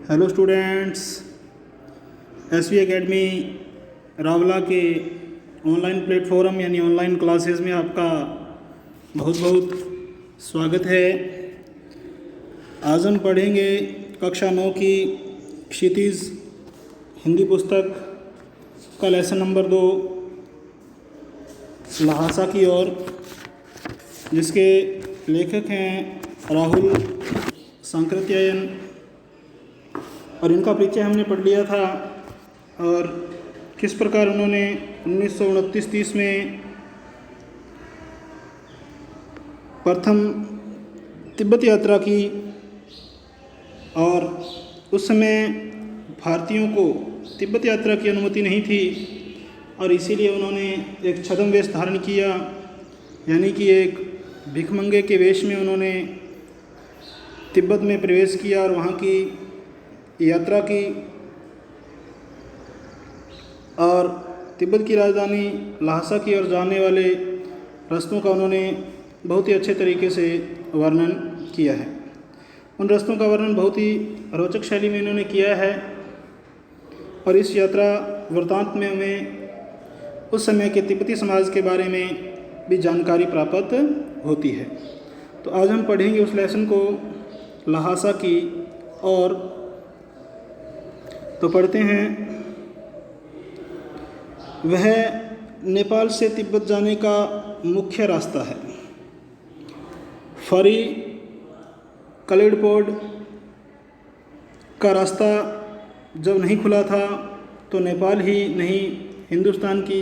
Hello students, SV academy Rawla के online platform यानी online classes में आपका बहुत बहुत स्वागत है। आज हम पढ़ेंगे कक्षा 9 की क्षितिज हिंदी पुस्तक का लेसन नंबर 2 लहासा की ओर, जिसके लेखक हैं राहुल सांकृत्यायन, और इनका परिचय हमने पढ़ लिया था और किस प्रकार उन्होंने 1929-30 में प्रथम तिब्बत यात्रा की और उस समय भारतीयों को तिब्बत यात्रा की अनुमति नहीं थी और इसीलिए उन्होंने एक छद्म वेश धारण किया, यानी कि एक भिखमंगे के वेश में उन्होंने तिब्बत में प्रवेश किया और वहाँ की यात्रा की और तिब्बत की राजधानी लहासा की ओर जाने वाले रास्तों का उन्होंने बहुत ही अच्छे तरीके से वर्णन किया है। उन रास्तों का वर्णन बहुत ही रोचक शैली में इन्होंने किया है और इस यात्रा वृत्तांत में हमें उस समय के तिब्बती समाज के बारे में भी जानकारी प्राप्त होती है। तो आज हम पढ़ेंगे उस लेसन को लहासा की और तो पढ़ते हैं। वह नेपाल से तिब्बत जाने का मुख्य रास्ता है। फरी कलिडपोड का रास्ता जब नहीं खुला था तो नेपाल ही नहीं, हिंदुस्तान की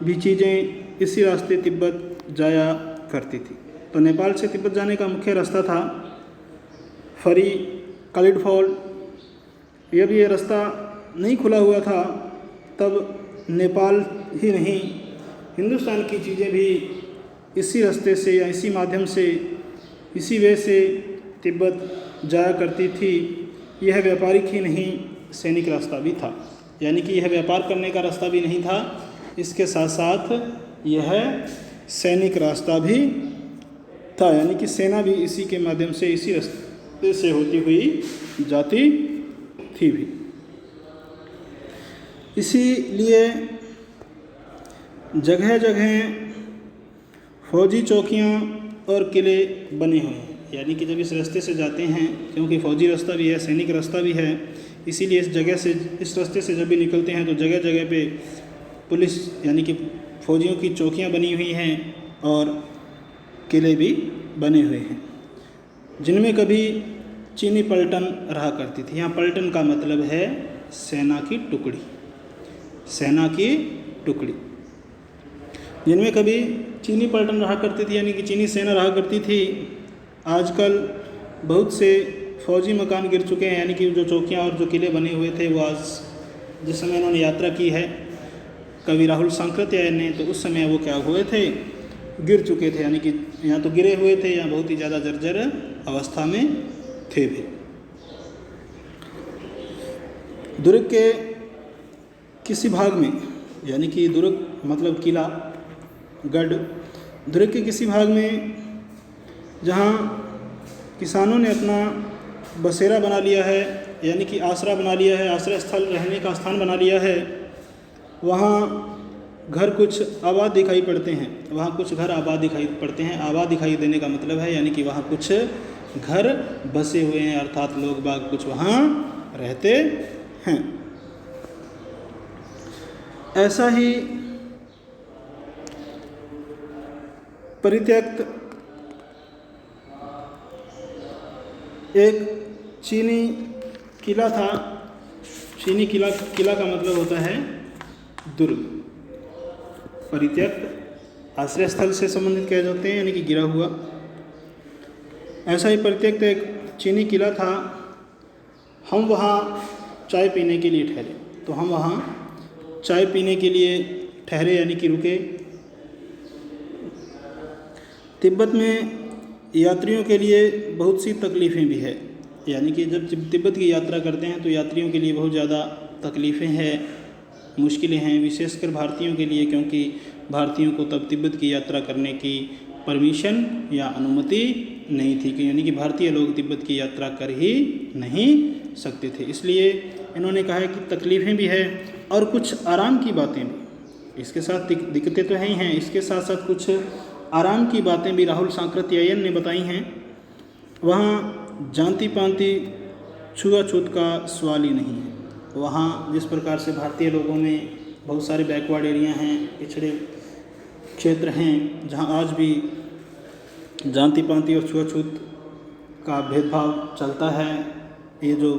भी चीज़ें इसी रास्ते तिब्बत जाया करती थी। तो नेपाल से तिब्बत जाने का मुख्य रास्ता था फरी कलिडफोल्ड। जब ये रास्ता नहीं खुला हुआ था तब नेपाल ही नहीं, हिंदुस्तान की चीज़ें भी इसी रास्ते से या इसी माध्यम से, इसी वे से तिब्बत जाया करती थी। यह व्यापारिक ही नहीं, सैनिक रास्ता भी था, यानी कि यह व्यापार करने का रास्ता भी नहीं था, इसके साथ साथ यह सैनिक रास्ता भी था, यानी कि सेना भी इसी के माध्यम से, इसी रास्ते से होती हुई जाती थी भी। इसीलिए जगह जगह फौजी चौकियां और किले बने हुए हैं, यानी कि जब इस रास्ते से जाते हैं, क्योंकि फौजी रास्ता भी है, सैनिक रास्ता भी है, इसीलिए इस रास्ते से जब भी निकलते हैं तो जगह जगह पे पुलिस यानी कि फौजियों की चौकियां बनी हुई हैं और किले भी बने हुए हैं, जिनमें कभी चीनी पलटन रहा करती थी। यहाँ पलटन का मतलब है सेना की टुकड़ी, सेना की टुकड़ी, जिनमें कभी चीनी पलटन रहा करती थी, यानी कि चीनी सेना रहा करती थी। आजकल बहुत से फौजी मकान गिर चुके हैं, यानी कि जो चौकियाँ और जो किले बने हुए थे वो आज जिस समय उन्होंने यात्रा की है कवि राहुल सांकृत्यायन ने, तो उस समय वो क्या हुए थे, गिर चुके थे, यानी कि यहाँ तो गिरे हुए थे या बहुत ही ज़्यादा जर्जर अवस्था में थे भी। दुर्ग के किसी भाग में, यानी कि दुर्ग मतलब किला, गढ़, दुर्ग के किसी भाग में जहाँ किसानों ने अपना बसेरा बना लिया है, यानी कि आसरा बना लिया है, आश्रय स्थल, रहने का स्थान बना लिया है, वहाँ घर कुछ आबाद दिखाई पड़ते हैं, वहाँ कुछ घर आबाद दिखाई पड़ते हैं। आबाद दिखाई देने का मतलब है यानी कि वहाँ कुछ घर बसे हुए हैं, अर्थात लोग बाग कुछ वहाँ रहते हैं। ऐसा ही परित्यक्त एक चीनी किला था। चीनी किला का मतलब होता है दुर्ग। परित्यक्त आश्रय स्थल से संबंधित कह जाते हैं, यानी कि गिरा हुआ। ऐसा ही परित्यक्त एक चीनी किला था। हम वहाँ चाय पीने के लिए ठहरे, तो हम वहाँ चाय पीने के लिए ठहरे, यानी कि रुके। तिब्बत में यात्रियों के लिए बहुत सी तकलीफ़ें भी है, यानी कि जब तिब्बत की यात्रा करते हैं तो यात्रियों के लिए बहुत ज़्यादा तकलीफ़ें हैं, मुश्किलें हैं, विशेषकर भारतीयों के लिए, क्योंकि भारतीयों को तब तिब्बत की यात्रा करने की परमिशन या अनुमति नहीं थी कि यानी कि भारतीय लोग तिब्बत की यात्रा कर ही नहीं सकते थे। इसलिए इन्होंने कहा है कि तकलीफ़ें भी है और कुछ आराम की बातें भी, इसके साथ दिक्कतें तो हैं ही हैं, इसके साथ साथ कुछ आराम की बातें भी राहुल सांकृत्यायन ने बताई हैं। वहाँ जाति पांति छुआछूत का सवाल ही नहीं है। वहाँ जिस प्रकार से भारतीय लोगों में बहुत सारे बैकवर्ड एरिया हैं, पिछड़े क्षेत्र हैं, जहाँ आज भी जाति पांति और छुआछूत का भेदभाव चलता है, ये जो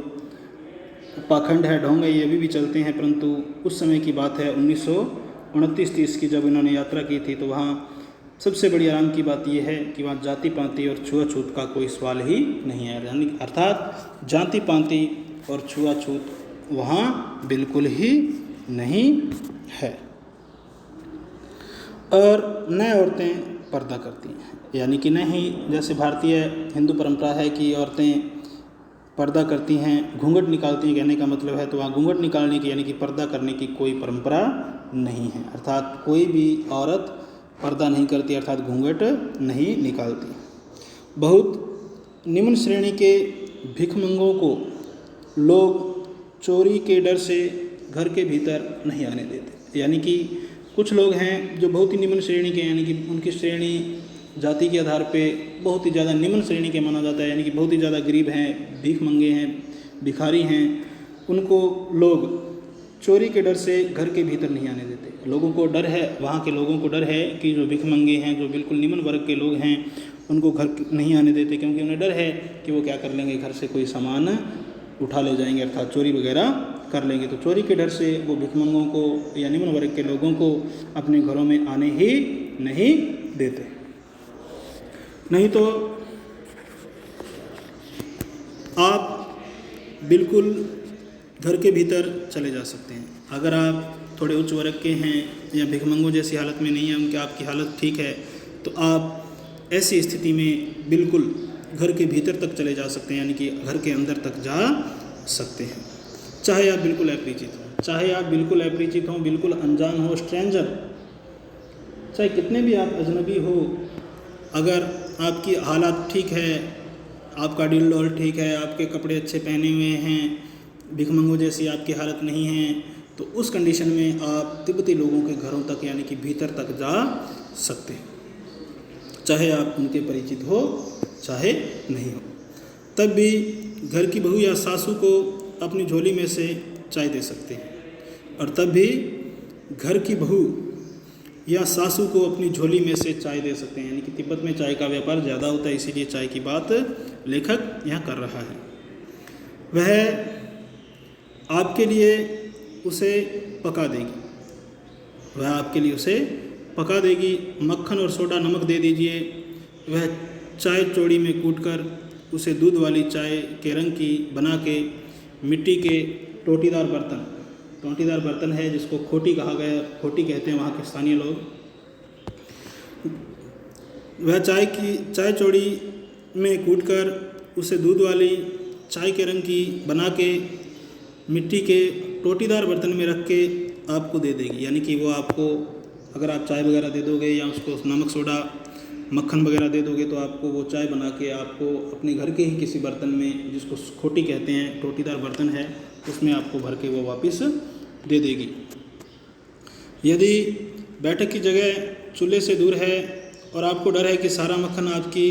पाखंड है, ढोंग है, ये अभी भी चलते हैं। परंतु उस समय की बात है 1929-30 की, जब इन्होंने यात्रा की थी, तो वहाँ सबसे बड़ी आराम की बात यह है कि वहाँ जाति पांति और छुआछूत का कोई सवाल ही नहीं है। यानी अर्थात जाति पांति और छुआछूत वहाँ बिल्कुल ही नहीं है। और न औरतें पर्दा करती हैं, यानी कि न ही जैसे भारतीय हिंदू परंपरा है कि औरतें पर्दा करती हैं, घूंघट निकालती हैं, कहने का मतलब है, तो वहाँ घूंघट निकालने की यानी कि पर्दा करने की कोई परंपरा नहीं है। अर्थात कोई भी औरत पर्दा नहीं करती, अर्थात घूंघट नहीं निकालती। बहुत निम्न श्रेणी के भिखमंगों को लोग चोरी के डर से घर के भीतर नहीं आने देते। यानी कि कुछ लोग हैं जो बहुत ही निम्न श्रेणी के, यानी कि उनकी श्रेणी जाति के आधार पे बहुत ही ज़्यादा निम्न श्रेणी के माना जाता है, यानी कि बहुत ही ज़्यादा गरीब हैं, भीख मंगे हैं, भिखारी हैं, उनको लोग चोरी के डर से घर के भीतर नहीं आने देते। लोगों को डर है, वहाँ के लोगों को डर है कि जो भिख मंगे हैं, जो बिल्कुल निम्न वर्ग के लोग हैं, उनको घर नहीं आने देते, क्योंकि उन्हें डर है कि वो क्या कर लेंगे, घर से कोई सामान उठा ले जाएंगे, अर्थात चोरी वगैरह कर लेंगे। तो चोरी के डर से वो भिखमंगों को या निम्न वर्ग के लोगों को अपने घरों में आने ही नहीं देते। नहीं तो आप बिल्कुल घर के भीतर चले जा सकते हैं। अगर आप थोड़े उच्च वर्ग के हैं या भिखमंगों जैसी हालत में नहीं है, उनकी आपकी हालत ठीक है, तो आप ऐसी स्थिति में बिल्कुल घर के भीतर तक चले जा सकते हैं, यानी कि घर के अंदर तक जा सकते हैं। चाहे आप बिल्कुल अपरिचित हों, चाहे आप बिल्कुल अपरिचित हों, बिल्कुल अनजान हो, स्ट्रेंजर, चाहे कितने भी आप अजनबी हो, अगर आपकी हालात ठीक है, आपका डिल डोल ठीक है, आपके कपड़े अच्छे पहने हुए हैं, भिखमंगों जैसी आपकी हालत नहीं है, तो उस कंडीशन में आप तिब्बती लोगों के घरों तक यानी कि भीतर तक जा सकते हैं, चाहे आप उनके परिचित हो चाहे नहीं हो। तब भी घर की बहू या सासू को अपनी झोली में से चाय दे सकते हैं, और तब भी घर की बहू या सासू को अपनी झोली में से चाय दे सकते हैं। यानी कि तिब्बत में चाय का व्यापार ज़्यादा होता है, इसीलिए चाय की बात लेखक यहाँ कर रहा है। वह आपके लिए उसे पका देगी, वह आपके लिए उसे पका देगी। मक्खन और सोडा नमक दे दीजिए। वह चाय चौड़ी में कूटकर उसे दूध वाली चाय के रंग की बना के मिट्टी के टोटीदार बर्तन है जिसको खोटी कहा गया, खोटी कहते हैं वहाँ के स्थानीय लोग, वह चाय चौड़ी में कूटकर उसे दूध वाली चाय के रंग की बना के मिट्टी के टोटीदार बर्तन में रख के आपको दे देगी। यानी कि वो आपको, अगर आप चाय वगैरह दे दोगे या उसको नमक सोडा मक्खन वगैरह दे दोगे, तो आपको वो चाय बना के आपको अपने घर के ही किसी बर्तन में, जिसको खोटी कहते हैं, टोटीदार बर्तन है, उसमें आपको भर के वो वापस दे देगी। यदि बैठक की जगह चूल्हे से दूर है और आपको डर है कि सारा मक्खन आपकी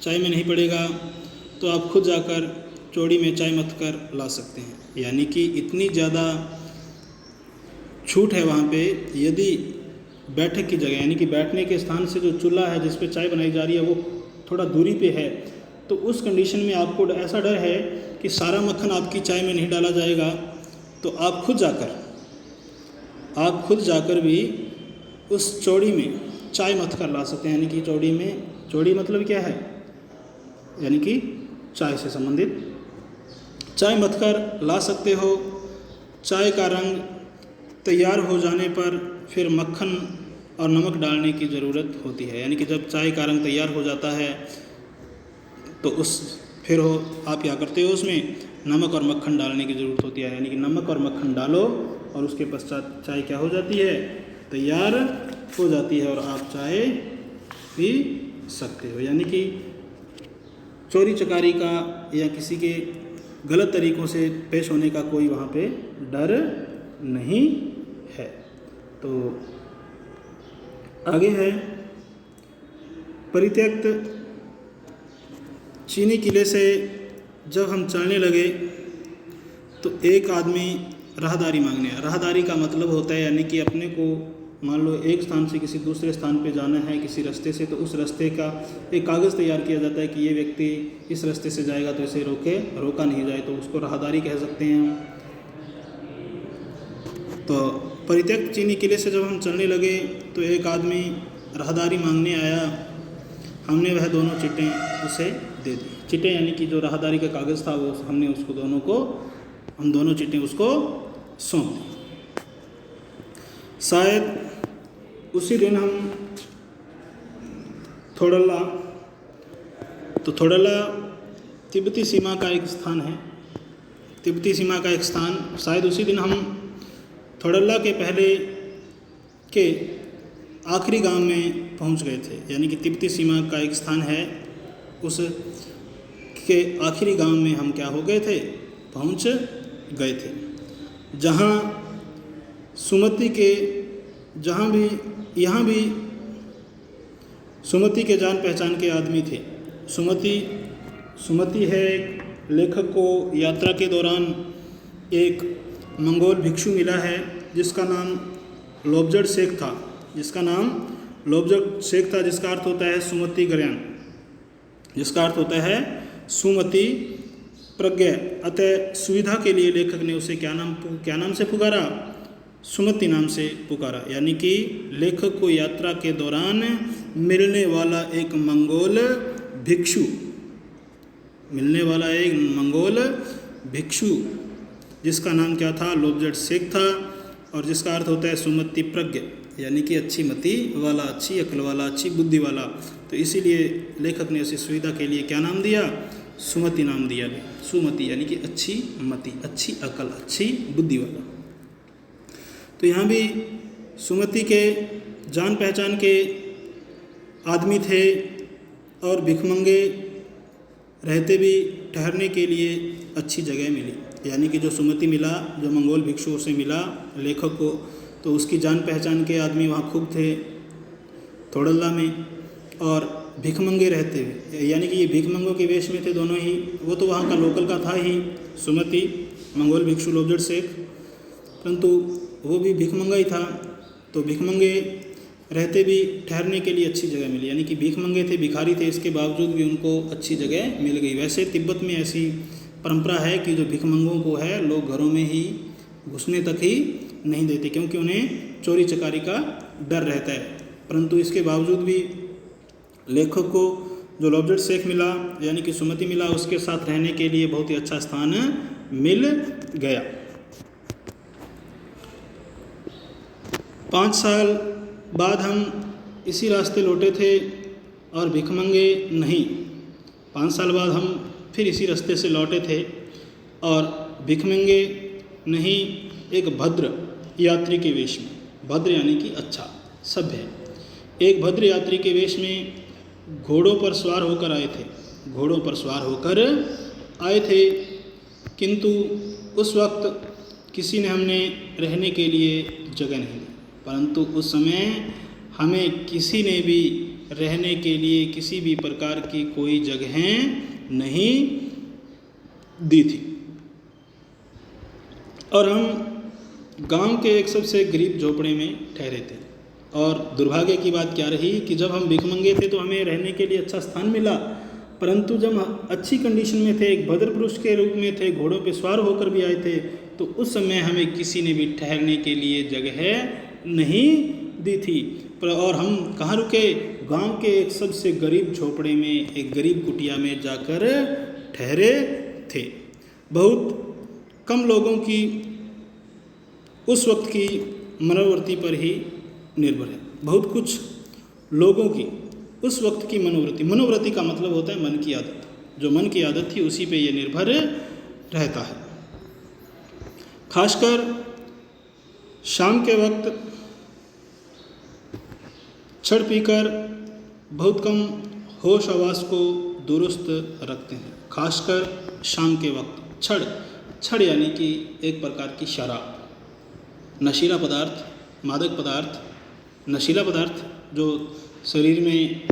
चाय में नहीं पड़ेगा, तो आप खुद जाकर चौड़ी में चाय मथ कर ला सकते हैं। यानी कि इतनी ज़्यादा छूट है वहाँ पे। यदि बैठक की जगह यानी कि बैठने के स्थान से जो चूल्हा है जिस पे चाय बनाई जा रही है वो थोड़ा दूरी पे है, तो उस कंडीशन में आपको ऐसा डर है कि सारा मक्खन आपकी चाय में नहीं डाला जाएगा, तो आप खुद जाकर भी उस चौड़ी में चाय मथ कर ला सकते हैं। यानी कि चौड़ी मतलब क्या है, यानी कि चाय से संबंधित चाय मथ कर ला सकते हो। चाय का रंग तैयार हो जाने पर फिर मक्खन और नमक डालने की ज़रूरत होती है। यानी कि जब चाय का रंग तैयार हो जाता है तो आप क्या करते हो, उसमें नमक और मक्खन डालने की ज़रूरत होती है। यानी कि नमक और मक्खन डालो और उसके पश्चात चाय क्या हो जाती है, तैयार हो जाती है और आप चाय पी सकते हो। यानी कि चोरी चकारी का या किसी के गलत तरीक़ों से पेश होने का कोई वहाँ पे डर नहीं है। तो आगे है, परित्यक्त चीनी किले से जब हम चलने लगे तो एक आदमी राहदारी मांगने आया। राहदारी का मतलब होता है यानी कि अपने को मान लो एक स्थान से किसी दूसरे स्थान पे जाना है किसी रास्ते से, तो उस रास्ते का एक कागज़ तैयार किया जाता है कि ये व्यक्ति इस रास्ते से जाएगा तो इसे रोका नहीं जाए, तो उसको राहदारी कह सकते हैं हम। तो परित्यक्त चीनी किले से जब हम चलने लगे तो एक आदमी राहदारी मांगने आया। हमने वह दोनों चिट्टें उसे दे दी। चिट्टें यानी कि जो राहदारी का कागज़ था वो हमने उसको हम दोनों चिट्टें उसको सौंप दी। शायद उसी दिन हम थोडला तिब्बती सीमा का एक स्थान है, तिब्बती सीमा का एक स्थान, शायद उसी दिन हम थोडला के पहले के आखिरी गांव में पहुंच गए थे। यानी कि तिब्बती सीमा का एक स्थान है, उस के आखिरी गांव में हम क्या हो गए थे, पहुंच गए थे, जहां सुमति के यहाँ भी सुमति के जान पहचान के आदमी थे। सुमति है एक लेखक को यात्रा के दौरान एक मंगोल भिक्षु मिला है जिसका नाम लोबजड शेख था, जिसका अर्थ होता है सुमति गर्यान, जिसका अर्थ होता है सुमति प्रज्ञा। अतः सुविधा के लिए लेखक ने उसे क्या नाम से पुकारा, सुमति नाम से पुकारा। यानी कि लेखक को यात्रा के दौरान मिलने वाला एक मंगोल भिक्षु जिसका नाम क्या था, लोबजड शेख था, और जिसका अर्थ होता है सुमति प्रज्ञ, यानी कि अच्छी मति वाला, अच्छी अकल वाला, अच्छी बुद्धि वाला। तो इसीलिए लेखक ने उसे सुविधा के लिए क्या नाम दिया, सुमति नाम दिया। सुमति यानी कि अच्छी मति, अच्छी अकल, अच्छी बुद्धि वाला। तो यहाँ भी सुमति के जान पहचान के आदमी थे और भिखमंगे रहते भी ठहरने के लिए अच्छी जगह मिली। यानी कि जो सुमति मिला, जो मंगोल भिक्षु से मिला लेखक को, तो उसकी जान पहचान के आदमी वहाँ खूब थे थोडला में, और भिखमंगे रहते हुए, यानी कि ये भिखमंगों के वेश में थे दोनों ही। वो तो वहाँ का लोकल का था ही सुमति, मंगोल भिक्षु लोबजड शेख, परंतु वो भी भिखमंगा ही था। तो भिखमंगे रहते भी ठहरने के लिए अच्छी जगह मिली। यानी कि भिखमंगे थे, भिखारी थे, इसके बावजूद भी उनको अच्छी जगह मिल गई। वैसे तिब्बत में ऐसी परंपरा है कि जो भिखमंगों को है लोग घरों में ही घुसने तक ही नहीं देते, क्योंकि उन्हें चोरी चकारी का डर रहता है। परंतु इसके बावजूद भी लेखक को जो लोबजड शेख मिला, यानी कि सुमति मिला, उसके साथ रहने के लिए बहुत ही अच्छा स्थान मिल गया। 5 साल बाद हम इसी रास्ते लौटे थे और भिखमंगे नहीं। 5 साल बाद हम फिर इसी रास्ते से लौटे थे और भिखमंगे नहीं, एक भद्र यात्री के वेश में, भद्र यानी कि अच्छा, सभ्य, एक भद्र यात्री के वेश में घोड़ों पर सवार होकर आए थे। किंतु उस वक्त किसी ने हमने रहने के लिए जगह नहीं दी, परंतु उस समय हमें किसी ने भी रहने के लिए किसी भी प्रकार की कोई जगह नहीं दी थी। और हम गांव के एक सबसे गरीब झोपड़े में ठहरे थे। और दुर्भाग्य की बात क्या रही कि जब हम भिखमंगे थे तो हमें रहने के लिए अच्छा स्थान मिला, परंतु जब हम अच्छी कंडीशन में थे, एक भद्र पुरुष के रूप में थे, घोड़ों पे सवार होकर भी आए थे, तो उस समय हमें किसी ने भी ठहरने के लिए जगह नहीं दी थी। और हम कहाँ रुके, गांव के एक सबसे गरीब झोपड़े में, एक गरीब कुटिया में जाकर ठहरे थे। बहुत कम लोगों की उस वक्त की मनोवृत्ति पर ही निर्भर है। बहुत कुछ लोगों की उस वक्त की मनोवृत्ति का मतलब होता है मन की आदत। जो मन की आदत थी उसी पे ये निर्भर रहता है। खासकर शाम के वक्त छड़ पीकर बहुत कम होश आवास को दुरुस्त रखते हैं, खासकर शाम के वक्त। छड़, छड़ यानी कि एक प्रकार की शराब, नशीला पदार्थ, मादक पदार्थ, नशीला पदार्थ जो शरीर में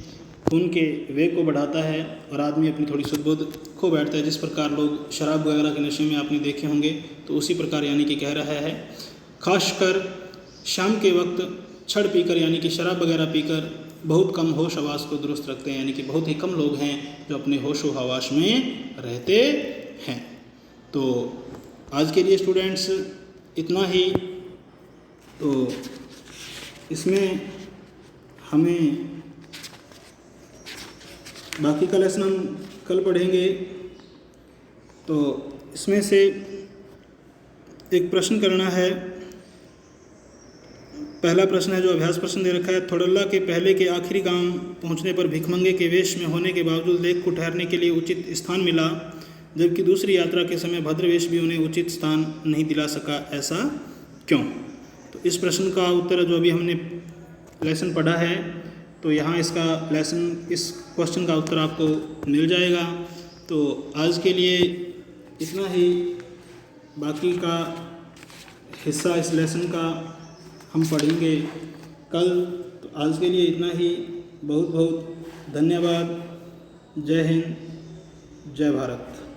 खून के वेग को बढ़ाता है और आदमी अपनी थोड़ी सुध-बुध खो बैठता है। जिस प्रकार लोग शराब वगैरह के नशे में आपने देखे होंगे, तो उसी प्रकार यानी कि कह रहा है, खासकर शाम के वक्त छड़ पीकर यानी कि शराब वगैरह पीकर बहुत कम होश हवास को दुरुस्त रखते हैं, यानी कि बहुत ही कम लोग हैं जो अपने होश व हवास में रहते हैं। तो आज के लिए स्टूडेंट्स इतना ही। तो इसमें हमें बाकी का लेसन हम कल पढ़ेंगे। तो इसमें से एक प्रश्न करना है। पहला प्रश्न है जो अभ्यास प्रश्न दे रखा है, थोडल्ला के पहले के आखिरी गांव पहुंचने पर भिखमंगे के वेश में होने के बावजूद लेक को ठहरने के लिए उचित स्थान मिला, जबकि दूसरी यात्रा के समय भद्रवेश भी उन्हें उचित स्थान नहीं दिला सका, ऐसा क्यों? तो इस प्रश्न का उत्तर जो अभी हमने लेसन पढ़ा है, तो यहाँ इसका लेसन, इस क्वेश्चन का उत्तर आपको मिल जाएगा। तो आज के लिए इतना ही, बाकी का हिस्सा इस लेसन का हम पढ़ेंगे कल। तो आज के लिए इतना ही। बहुत बहुत धन्यवाद। जय हिंद, जय भारत।